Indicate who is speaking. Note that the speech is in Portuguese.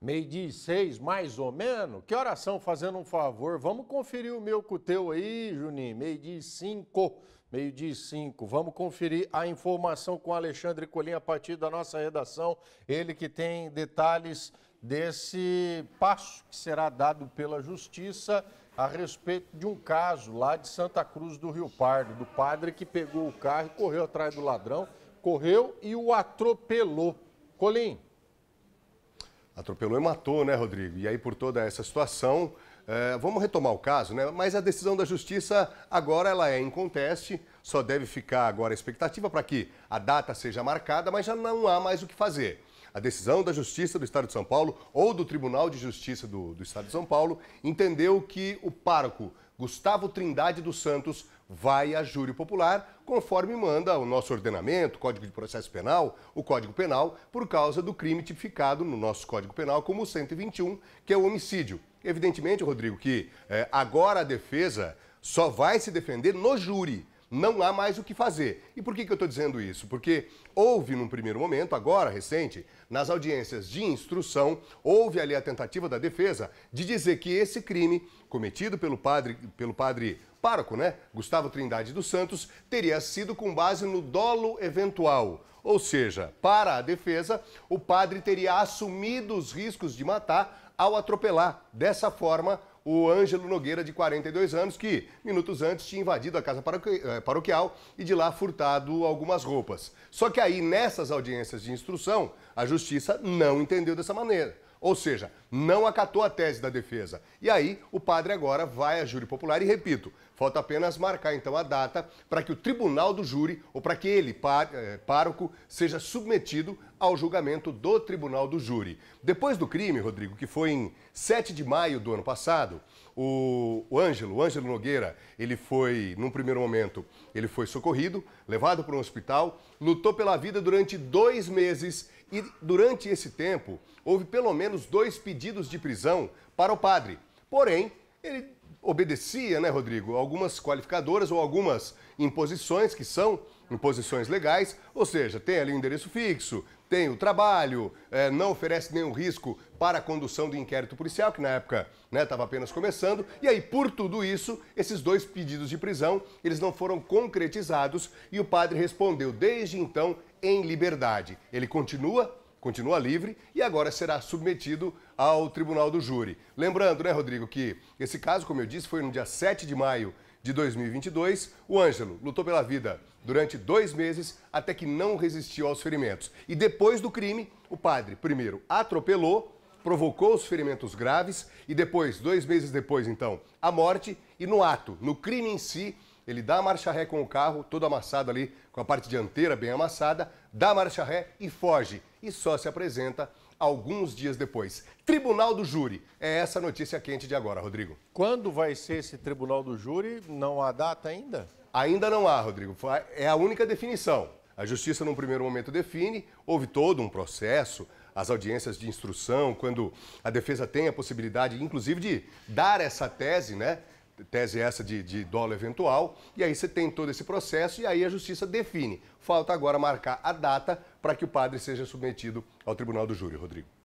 Speaker 1: 6h, mais ou menos. Que oração, fazendo um favor. Vamos conferir o meu com o teu aí, Juninho. 6h05. 6h05. Vamos conferir a informação com o Alexandre Colim a partir da nossa redação. Ele que tem detalhes desse passo que será dado pela Justiça a respeito de um caso lá de Santa Cruz do Rio Pardo, do padre que pegou o carro e correu atrás do ladrão, correu e o atropelou. Colim.
Speaker 2: Atropelou e matou, né, Rodrigo? E aí, por toda essa situação, vamos retomar o caso, né? Mas a decisão da Justiça agora ela é inconteste, só deve ficar agora a expectativa para que a data seja marcada, mas já não há mais o que fazer. A decisão da Justiça do Estado de São Paulo ou do Tribunal de Justiça do Estado de São Paulo entendeu que o pároco Gustavo Trindade dos Santos vai a júri popular, conforme manda o nosso ordenamento, Código de Processo Penal, o Código Penal, por causa do crime tipificado no nosso Código Penal como 121, que é o homicídio. Evidentemente, Rodrigo, que agora a defesa só vai se defender no júri. Não há mais o que fazer. E por que eu estou dizendo isso? Porque houve, num primeiro momento, agora, recente, nas audiências de instrução, houve ali a tentativa da defesa de dizer que esse crime, cometido pelo padre pároco, né, Gustavo Trindade dos Santos, teria sido com base no dolo eventual. Ou seja, para a defesa, o padre teria assumido os riscos de matar ao atropelar, dessa forma, o Ângelo Nogueira, de 42 anos, que minutos antes tinha invadido a casa paroquial e de lá furtado algumas roupas. Só que aí, nessas audiências de instrução, a Justiça não entendeu dessa maneira. Ou seja, não acatou a tese da defesa. E aí, o padre agora vai a júri popular e, repito, falta apenas marcar então a data para que o tribunal do júri, ou para que ele, pároco, seja submetido ao julgamento do tribunal do júri. Depois do crime, Rodrigo, que foi em 7 de maio do ano passado, o Ângelo Nogueira, ele foi, num primeiro momento, ele foi socorrido, levado para um hospital, lutou pela vida durante 2 meses e durante esse tempo houve pelo menos 2 pedidos de prisão para o padre. Porém, ele obedecia, né, Rodrigo, algumas qualificadoras ou algumas imposições que são imposições legais, ou seja, tem ali o endereço fixo, tem o trabalho, não oferece nenhum risco para a condução do inquérito policial, que na época estava apenas começando, e aí por tudo isso, esses 2 pedidos de prisão, eles não foram concretizados e o padre respondeu desde então em liberdade. Ele continua livre e agora será submetido ao tribunal do júri. Lembrando, né, Rodrigo, que esse caso, como eu disse, foi no dia 7 de maio de 2022. O Ângelo lutou pela vida durante 2 meses até que não resistiu aos ferimentos. E depois do crime, o padre, primeiro, atropelou, provocou os ferimentos graves e depois, 2 meses depois, então, a morte. E no ato, no crime em si, ele dá a marcha ré com o carro, todo amassado ali, com a parte dianteira bem amassada, dá a marcha ré e foge. E só se apresenta alguns dias depois. Tribunal do Júri. É essa notícia quente de agora, Rodrigo.
Speaker 1: Quando vai ser esse tribunal do júri? Não há data ainda?
Speaker 2: Ainda não há, Rodrigo. É a única definição. A Justiça, num primeiro momento, define, houve todo um processo, as audiências de instrução, quando a defesa tem a possibilidade, inclusive, de dar essa tese, né? Tese essa de dolo eventual, e aí você tem todo esse processo e aí a Justiça define. Falta agora marcar a data para que o padre seja submetido ao tribunal do júri, Rodrigo.